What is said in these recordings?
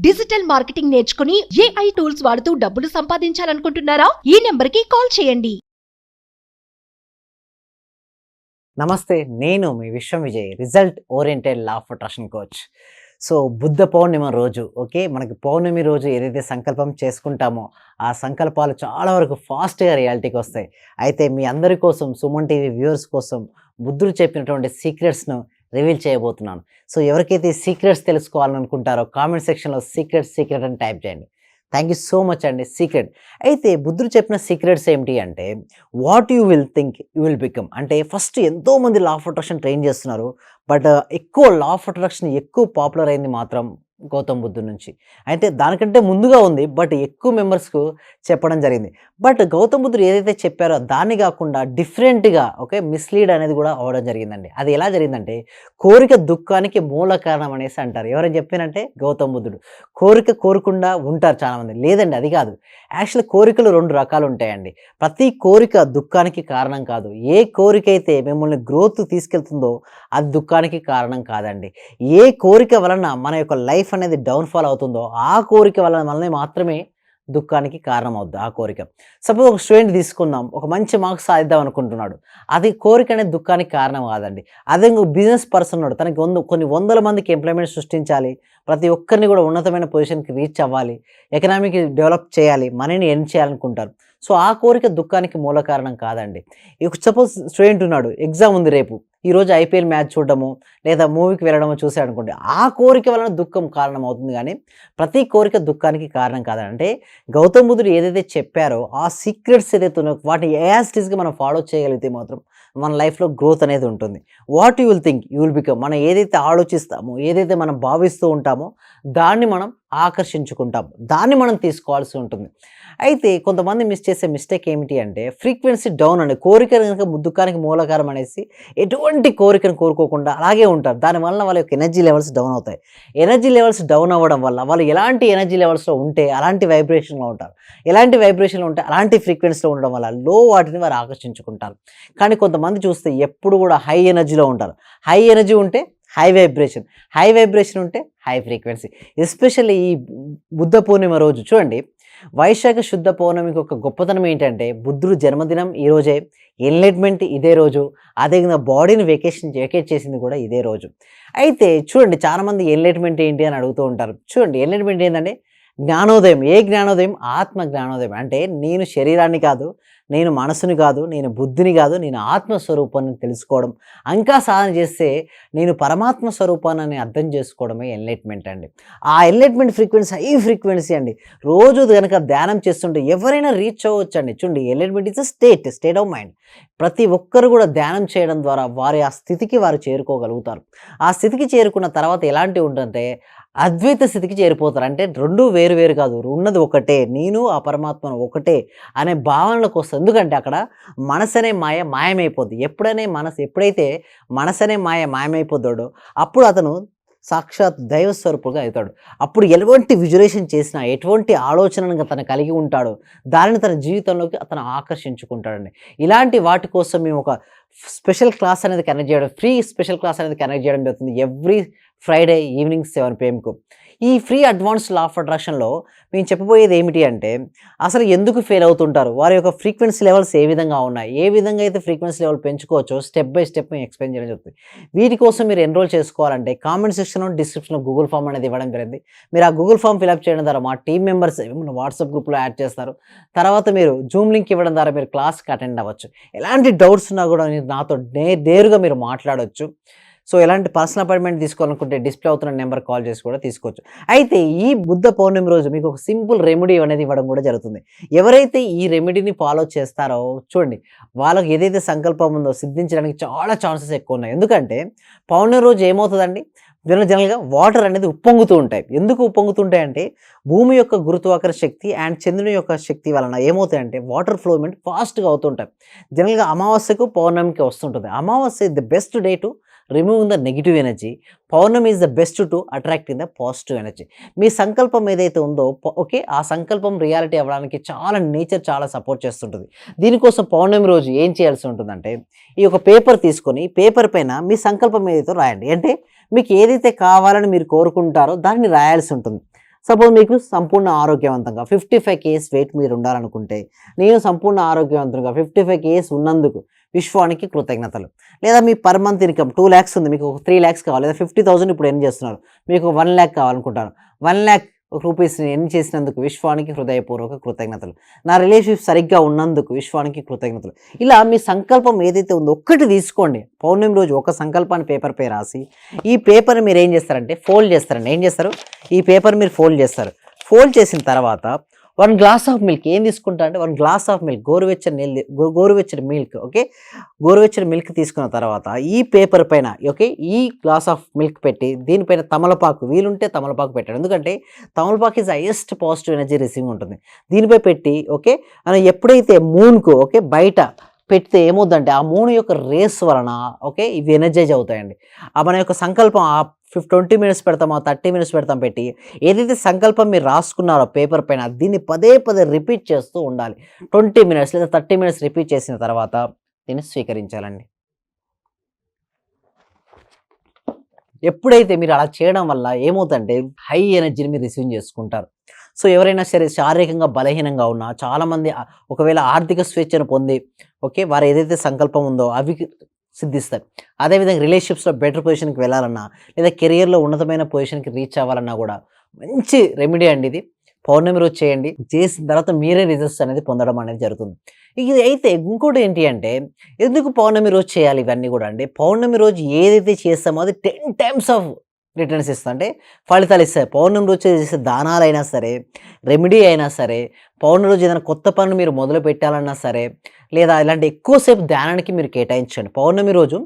Digital marketing నేర్చుకుని AI tools వాడుతూ డబ్బులు సంపాదించాలనుకుంటున్నారా? ఈ నెంబర్కి కాల్ చేయండి. నమస్తే, నేను మీ Vishwam Vijay, result oriented law of attraction coach. So Buddha Purnima రోజు, ఓకే, మనకి పౌర్ణమి రోజు ఏదైతే సంకల్పం చేసుకుంటామో ఆ సంకల్పాలు చాలా వరకు ఫాస్ట్గా రియాలిటీకి వస్తాయి. అయితే మీ అందరి కోసం, సుమన్ టీవీ వ్యూవర్స్ కోసం బుద్ధుడు చెప్పినటువంటి సీక్రెట్స్ను రివీల్ చేయబోతున్నాను. సో ఎవరికైతే సీక్రెట్స్ తెలుసుకోవాలని అనుకుంటారో కామెంట్ సెక్షన్లో సీక్రెట్ అని టైప్ చేయండి. థ్యాంక్ యూ సో మచ్ అండి. సీక్రెట్ అయితే బుద్ధుడు చెప్పిన సీక్రెట్స్ ఏమిటి అంటే, what you will think you will become. అంటే ఫస్ట్ ఎంతోమంది లా ఆఫ్ అట్రాక్షన్ ట్రైన్ చేస్తున్నారు, బట్ ఎక్కువ లా ఆఫ్ అట్రాక్షన్ ఎక్కువ పాపులర్ అయింది మాత్రం గౌతమ్ బుద్ధుడి నుంచి. అయితే దానికంటే ముందుగా ఉంది, బట్ ఎక్కువ మెంబర్స్కు చెప్పడం జరిగింది. బట్ గౌతమ్ బుద్ధుడు ఏదైతే చెప్పారో దాన్ని కాకుండా డిఫరెంట్గా మిస్లీడ్ అనేది కూడా అవ్వడం జరిగిందండి. అది ఎలా జరిగిందంటే, కోరిక దుఃఖానికి మూల కారణం అనేసి అంటారు. ఎవరైనా చెప్పినంటే గౌతమ్ బుద్ధుడు. కోరిక కోరకుండా ఉంటారు చాలామంది. లేదండి, అది కాదు. యాక్చువల్ కోరికలు రెండు రకాలు ఉంటాయండి. ప్రతి కోరిక దుఃఖానికి కారణం కాదు. ఏ కోరిక అయితే మిమ్మల్ని గ్రోత్ తీసుకెళ్తుందో అది దుఃఖానికి కారణం కాదండి. ఏ కోరిక వలన మన యొక్క లైఫ్ అనేది డౌన్ఫాల్ అవుతుందో ఆ కోరిక వలన మాత్రమే దుఃఖానికి కారణం అవుద్ది. ఆ కోరిక, సపోజ్ ఒక స్టూడెంట్ తీసుకుందాం, ఒక మంచి మార్క్స్ సాధిద్దాం అనుకుంటున్నాడు, అది కోరిక అనేది దుఃఖానికి కారణం కాదండి. అదే బిజినెస్ పర్సన్ ఉన్నాడు, తనకి కొన్ని వందల మందికి ఎంప్లాయ్మెంట్ సృష్టించాలి, ప్రతి ఒక్కరిని కూడా ఉన్నతమైన పొజిషన్కి రీచ్ అవ్వాలి, ఎకనామిక్ డెవలప్ చేయాలి, మనీని ఎర్న్ చేయాలనుకుంటారు. సో ఆ కోరిక దుఃఖానికి మూల కారణం కాదండి. సపోజ్ స్టూడెంట్ ఉన్నాడు, ఎగ్జామ్ ఉంది రేపు, ఈరోజు IPL మ్యాచ్ చూడడము లేదా మూవీకి వెళ్ళడము చూసాడు అనుకోండి, ఆ కోరిక వలన దుఃఖం కారణం అవుతుంది. కానీ ప్రతి కోరిక దుఃఖానికి కారణం కాదండి. అంటే గౌతమ్ బుద్ధుడు ఏదైతే చెప్పారో ఆ సీక్రెట్స్ ఏదైతే ఉన్నాయో వాటిని యాస్టీస్గా మనం ఫాలో చేయగలిగితే మాత్రం మన లైఫ్లో గ్రోత్ అనేది ఉంటుంది. What you will think you will become. మనం ఏదైతే ఆలోచిస్తామో, ఏదైతే మనం భావిస్తూ ఉంటామో దాన్ని మనం ఆకర్షించుకుంటాం, దాన్ని మనం తీసుకోవాల్సి ఉంటుంది. అయితే కొంతమంది చేసే మిస్టేక్ ఏమిటి అంటే, ఫ్రీక్వెన్సీ డౌన్ అండి. కోరిక కనుక దుఃఖానికి మూలకారం అనేసి ఎటువంటి కోరికను కోరుకోకుండా అలాగే ఉంటారు. దానివల్ల వాళ్ళ యొక్క ఎనర్జీ లెవెల్స్ డౌన్ అవుతాయి. ఎనర్జీ లెవెల్స్ డౌన్ అవ్వడం వల్ల వాళ్ళు ఎలాంటి ఎనర్జీ లెవెల్స్లో ఉంటే అలాంటి వైబ్రేషన్లో ఉంటారు, ఎలాంటి వైబ్రేషన్లో ఉంటే అలాంటి ఫ్రీక్వెన్సీలో ఉండడం వల్ల లో వాటిని వారు ఆకర్షించుకుంటారు. కానీ కొంతమంది చూస్తే ఎప్పుడు కూడా హై ఎనర్జీలో ఉంటారు. హై ఎనర్జీ ఉంటే హై వైబ్రేషన్ ఉంటే హై ఫ్రీక్వెన్సీ. ఎస్పెషల్లీ ఈ బుద్ధ పూర్ణిమ రోజు చూడండి, వైశాఖ శుద్ధ పౌర్ణమికి ఒక గొప్పతనం ఏంటంటే, బుద్ధుడు జన్మదినం ఈరోజే, ఎన్లైట్మెంట్ ఇదే రోజు, అదేవిధంగా బాడీని వెకేట్ చేసింది కూడా ఇదే రోజు. అయితే చూడండి, చాలామంది ఎన్లైట్మెంట్ ఏంటి అని అడుగుతూ ఉంటారు. చూడండి, ఎన్లైట్మెంట్ ఏంటంటే జ్ఞానోదయం. ఏ జ్ఞానోదయం? ఆత్మ జ్ఞానోదయం. అంటే నేను శరీరాన్ని కాదు, నేను మనసుని కాదు, నేను బుద్ధిని కాదు, నేను ఆత్మస్వరూపాన్ని తెలుసుకోవడం, ఇంకా సాధన చేస్తే నేను పరమాత్మ స్వరూపాన్ని అర్థం చేసుకోవడమే ఎన్లైట్మెంట్ అండి. ఆ ఎన్లైట్మెంట్ ఫ్రీక్వెన్సీ హై ఫ్రీక్వెన్సీ అండి. రోజు కనుక ధ్యానం చేస్తుంటే ఎవరైనా రీచ్ అవ్వచ్చు అండి. చూడండి, enlightenment is state of mind. ప్రతి ఒక్కరు కూడా ధ్యానం చేయడం ద్వారా వారి ఆ స్థితికి వారు చేరుకోగలుగుతారు. ఆ స్థితికి చేరుకున్న తర్వాత ఎలాంటి ఉంటుందంటే అద్వైత స్థితికి చేరిపోతారు. అంటే రెండు వేరు కాదు, ఉన్నది ఒకటే, నేను ఆ పరమాత్మను ఒకటే అనే భావనలకు వస్తుంది. ఎందుకంటే అక్కడ మనసు అనే మాయమైపోద్ది. ఎప్పుడైతే మనసు అనే మాయమైపోతాడో అప్పుడు అతను సాక్షాత్ దైవస్వరూపుగా అవుతాడు. అప్పుడు ఎటువంటి విజువలైజేషన్ చేసినా, ఎటువంటి ఆలోచనను తను కలిగి ఉంటాడో దానిని తన జీవితంలోకి అతను ఆకర్షించుకుంటాడండి. ఇలాంటి వాటి కోసం మేము ఒక స్పెషల్ క్లాస్ అనేది కనెక్ట్ చేయడం, ఫ్రీ స్పెషల్ క్లాస్ అనేది కనెక్ట్ చేయడం జరుగుతుంది ఎవ్రీ ఫ్రైడే ఈవినింగ్ 7 PM. ఈ ఫ్రీ అడ్వాన్స్డ్ లా ఆఫ్ అట్రాక్షన్లో మేము చెప్పబోయేది ఏమిటి అంటే, అసలు ఎందుకు ఫెయిల్ అవుతుంటారు, వారి యొక్క ఫ్రీక్వెన్సీ లెవెల్స్ ఏ విధంగా ఉన్నాయి, ఏ విధంగా అయితే ఫ్రీక్వెన్సీ లెవెల్ పెంచుకోవచ్చో స్టెప్ బై స్టెప్ మేము ఎక్స్ప్లెయిన్ చేయడం జరుగుతుంది. వీటి కోసం మీరు ఎన్రోల్ చేసుకోవాలంటే కామెంట్ సెక్షన్లో, డిస్క్రిప్షన్లో గూగుల్ ఫామ్ అనేది ఇవ్వడం జరిగింది. మీరు ఆ గూగుల్ ఫామ్ ఫిల్అప్ చేయడం ద్వారా మా టీమ్ మెంబర్స్ వాట్సాప్ గ్రూప్లో యాడ్ చేస్తారు. తర్వాత మీరు జూమ్ లింక్ ఇవ్వడం ద్వారా మీరు క్లాస్కి అటెండ్ అవ్వచ్చు. ఎలాంటి డౌట్స్ ఉన్నా కూడా మీరు నాతో నేరుగా మీరు మాట్లాడవచ్చు. సో ఎలాంటి పర్సనల్ అపాయింట్మెంట్ తీసుకోవాలనుకుంటే డిస్ప్లే అవుతున్న నెంబర్ కాల్ చేసి కూడా తీసుకోవచ్చు. అయితే ఈ బుద్ధ పౌర్ణమి రోజు మీకు ఒక సింపుల్ రెమెడీ అనేది ఇవ్వడం కూడా జరుగుతుంది. ఎవరైతే ఈ రెమెడీని ఫాలో చేస్తారో చూడండి, వాళ్ళకి ఏదైతే సంకల్పం ఉందో సిద్ధించడానికి చాలా ఛాన్సెస్ ఎక్కువ ఉన్నాయి. ఎందుకంటే పౌర్ణమి రోజు ఏమవుతుందండి, జనరల్గా వాటర్ అనేది ఉప్పొంగుతూ ఉంటాయి. ఎందుకు ఉప్పొంగుతుంటాయి అంటే, భూమి యొక్క గురుత్వాకర్షణ శక్తి అండ్ చంద్రుని యొక్క శక్తి వలన ఏమవుతాయంటే వాటర్ ఫ్లోమెంట్ ఫాస్ట్గా అవుతుంటాయి. జనరల్గా అమావాస్యకు పౌర్ణమికి వస్తుంటుంది. అమావాస్య is the best day to removing the negative energy, పౌర్ణమి is the best to attract in the positive energy. మీ సంకల్పం ఏదైతే ఉందో ఓకే, ఆ సంకల్పం రియాలిటీ అవ్వడానికి నేచర్ చాలా సపోర్ట్ చేస్తుంటుంది. దీనికోసం పౌర్ణమి రోజు ఏం చేయాల్సి ఉంటుందంటే, ఈ యొక్క పేపర్ తీసుకొని పేపర్ పైన మీ సంకల్పం ఏదైతే రాయండి. అంటే మీకు ఏదైతే కావాలని మీరు కోరుకుంటారో దాన్ని రాయాల్సి ఉంటుంది. సపోజ్ మీకు సంపూర్ణ ఆరోగ్యవంతంగా 55 kgs వెయిట్ మీరు ఉండాలనుకుంటే, నేను సంపూర్ణ ఆరోగ్యవంతంగా 55 kgs ఉన్నందుకు విశ్వానికి కృతజ్ఞతలు. లేదా మీ పర్ మంత్ ఇన్కమ్ 2 lakhs ఉంది, మీకు 3 lakhs కావాలి, లేదా 50,000 ఇప్పుడు ఎర్న్ చేస్తున్నారు, మీకు 1 lakh కావాలనుకుంటారు, 1 lakh రూపీస్ని ఎర్న్ చేసినందుకు విశ్వానికి హృదయపూర్వక కృతజ్ఞతలు. నా రిలేషన్షిప్ సరిగ్గా ఉన్నందుకు విశ్వానికి కృతజ్ఞతలు. ఇలా మీ సంకల్పం ఏదైతే ఉందో ఒక్కటి తీసుకోండి. పౌర్ణమి రోజు ఒక సంకల్పాన్ని పేపర్ పై రాసి, ఈ పేపర్ మీరు ఏం చేస్తారంటే ఫోల్డ్ చేస్తారండి. ఏం చేస్తారు, ఈ పేపర్ మీరు ఫోల్డ్ చేస్తారు. ఫోల్డ్ చేసిన తర్వాత 1 glass ఆఫ్ మిల్క్ ఏం తీసుకుంటారంటే 1 glass ఆఫ్ మిల్క్, గోరువెచ్చని మిల్క్, ఓకే, గోరువెచ్చని మిల్క్ తీసుకున్న తర్వాత ఈ పేపర్ పైన, ఓకే, ఈ గ్లాస్ ఆఫ్ మిల్క్ పెట్టి దీనిపైన తమలపాకు, వీలుంటే తమలపాకు పెట్టండి. ఎందుకంటే తమలపాకు is highest positive energy receiving ఉంటుంది. దీనిపై పెట్టి, ఓకే, ఎప్పుడైతే మూన్కు, ఓకే, బయట పెడితే ఏమవుద్దంటే ఆ మూన్ యొక్క రేస్ వలన, ఓకే, ఇవి ఎనర్జైజ్ అవుతాయండి. మన యొక్క సంకల్పం 20 minutes పెడతామో 30 minutes పెడతాం పెట్టి, ఏదైతే సంకల్పం మీరు రాసుకున్నారో పేపర్ పైన దీన్ని పదే పదే రిపీట్ చేస్తూ ఉండాలి. 20 minutes లేదా 30 minutes రిపీట్ చేసిన తర్వాత దీన్ని స్వీకరించాలండి. ఎప్పుడైతే మీరు అలా చేయడం వల్ల ఏమవుతుందంటే హై ఎనర్జీని మీరు రిసీవ్ చేసుకుంటారు. సో ఎవరైనా సరే శారీరకంగా బలహీనంగా ఉన్నా, చాలామంది ఒకవేళ ఆర్థిక స్వేచ్ఛను పొంది, ఓకే, వారు ఏదైతే సంకల్పం ఉందో అవి సిద్ధిస్తాయి. అదేవిధంగా రిలేషన్షిప్స్లో బెటర్ పొజిషన్కి వెళ్ళాలన్నా, లేదా కెరియర్లో ఉన్నతమైన పొజిషన్కి రీచ్ అవ్వాలన్నా కూడా మంచి రెమెడీ అండి ఇది. పౌర్ణమి రోజు చేయండి. చేసిన తర్వాత మీరే రిజల్ట్స్ అనేది పొందడం అనేది జరుగుతుంది. ఇది అయితే ఇంకోటి ఏంటి అంటే, ఎందుకు పౌర్ణమి రోజు చేయాలి ఇవన్నీ కూడా అంటే, పౌర్ణమి రోజు ఏదైతే చేస్తామో అది 10 times ఆఫ్ రిటర్న్స్ ఇస్తాం, అంటే ఫలితాలు ఇస్తాయి. పౌర్ణమి రోజు చేసే దానాలైనా సరే, రెమెడీ అయినా సరే, పౌర్ణమి రోజు ఏదైనా కొత్త పనులు మీరు మొదలు పెట్టాలన్నా సరే, లేదా ఇలాంటి ఎక్కువసేపు ధ్యానానికి మీరు కేటాయించండి. పౌర్ణమి రోజు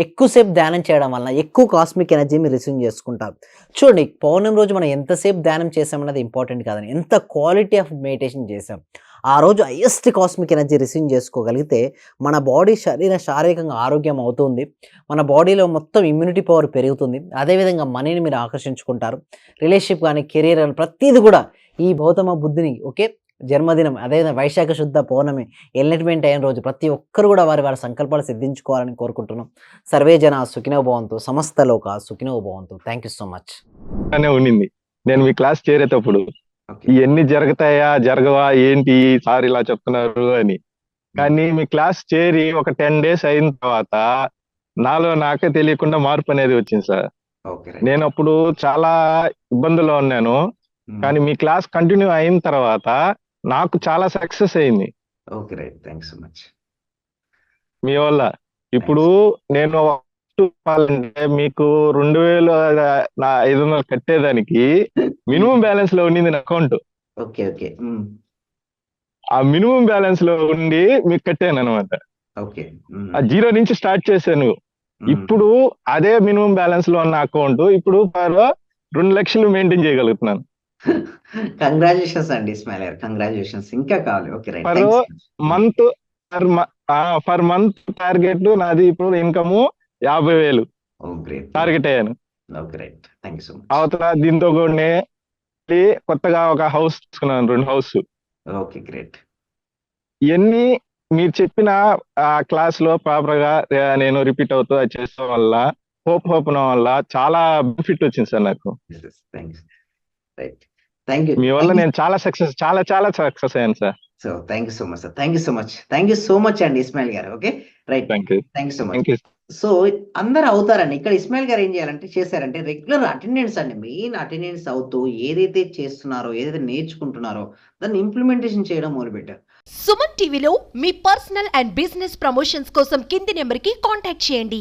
ఎక్కువసేపు ధ్యానం చేయడం వలన ఎక్కువ కాస్మిక్ ఎనర్జీ మీరు రిసీవ్ చేసుకుంటారు. చూడండి, పౌర్ణమి రోజు మనం ఎంతసేపు ధ్యానం చేసామన్నది ఇంపార్టెంట్ కాదని, ఎంత క్వాలిటీ ఆఫ్ మెడిటేషన్ చేసాం, ఆ రోజు హైయెస్ట్ కాస్మిక్ ఎనర్జీ రిసీవ్ చేసుకోగలిగితే మన బాడీ శారీరకంగా ఆరోగ్యం అవుతుంది. మన బాడీలో మొత్తం ఇమ్యూనిటీ పవర్ పెరుగుతుంది. అదేవిధంగా మనీని మీరు ఆకర్షించుకుంటారు. రిలేషన్షిప్ కానీ, కెరీర్ కానీ ప్రతిదీ కూడా ఈ గౌతమ బుద్ధుని, ఓకే, జన్మదినం, అదేవిధంగా వైశాఖ శుద్ధ పౌర్ణమి ఎన్లైట్మెంట్ అయిన రోజు ప్రతి ఒక్కరు కూడా వారి సంకల్పాలు సిద్ధించుకోవాలని కోరుకుంటున్నాం. సర్వే జన సుఖినో భవంతు, సమస్త లోక సుఖినో భవంతు. Thank you so much. ఉండింది నేను మీ క్లాస్ చేరేటప్పుడు ఇవన్నీ జరుగుతాయా జరగవా ఏంటి సార్ ఇలా చెప్తున్నారు అని. కానీ మీ క్లాస్ చేరి ఒక 10 days అయిన తర్వాత నాలో నాకే తెలియకుండా మార్పు అనేది వచ్చింది సార్. నేను అప్పుడు చాలా ఇబ్బందుల్లో ఉన్నాను, కానీ మీ క్లాస్ కంటిన్యూ అయిన తర్వాత నాకు చాలా సక్సెస్ అయింది. Okay, right, thanks so much. మీ వల్ల ఇప్పుడు నేను చెప్పాలంటే మీకు 2,500 కట్టేదానికి మినిమం బ్యాలెన్స్ లో ఉండింది నా అకౌంట్. ఓకే ఓకే, ఆ మినిమం బ్యాలెన్స్ లో ఉండి మీకు కట్టాను అనమాట. ఓకే, ఆ 0 నుంచి స్టార్ట్ చేశాను. ఇప్పుడు అదే మినిమం బ్యాలెన్స్ లో ఉన్న అకౌంట్ ఇప్పుడు 2 లక్షలు మెయింటైన్ చేయగలుగుతున్నాను. కంగ్రాచులేషన్స్ అండి ఇస్మాయిల్ గారు, కంగ్రాచులేషన్స్. ఇంకా కావాలి. Okay, right, per month target నాది ఇప్పుడు ఇన్కమ్ 50,000 టార్గెట్ అయ్యాను. Okay, right, thank you so much. అవతల దీంతో కూడా కొత్తగా ఒక హౌస్ తీసుకున్నాను, 2 హౌస్. Okay, great. ఇవన్నీ మీరు చెప్పిన ఆ క్లాస్ లో ప్రాపర్ గా నేను రిపీట్ అవుతూ అది చేసడం వల్ల, హోప్ వల్ల చాలా బెనిఫిట్ వచ్చింది సార్ నాకు. మీ వల్ల నేను చాలా సక్సెస్ అయ్యాను sir. So thank you so much sir, thank you so much అండి ఇస్మాయిల్ గారు. Okay, right, thank you so much. So అందరు అవుతారండి. ఇక్కడ ఇస్మాయిల్ గారు ఏం చేశారంటే రెగ్యులర్ అటెండెన్స్ అండి, మెయిన్ అటెండెన్స్ అవుతూ ఏదైతే చేస్తున్నారో, ఏదైతే నేర్చుకుంటున్నారో దాన్ని ఇంప్లిమెంటేషన్ చేయడం మొదలుపెట్టారు. సుమన్ టీవీలో మీ పర్సనల్ అండ్ బిజినెస్ ప్రమోషన్స్ కోసం కింది నెంబర్కి కాంటాక్ట్ చేయండి.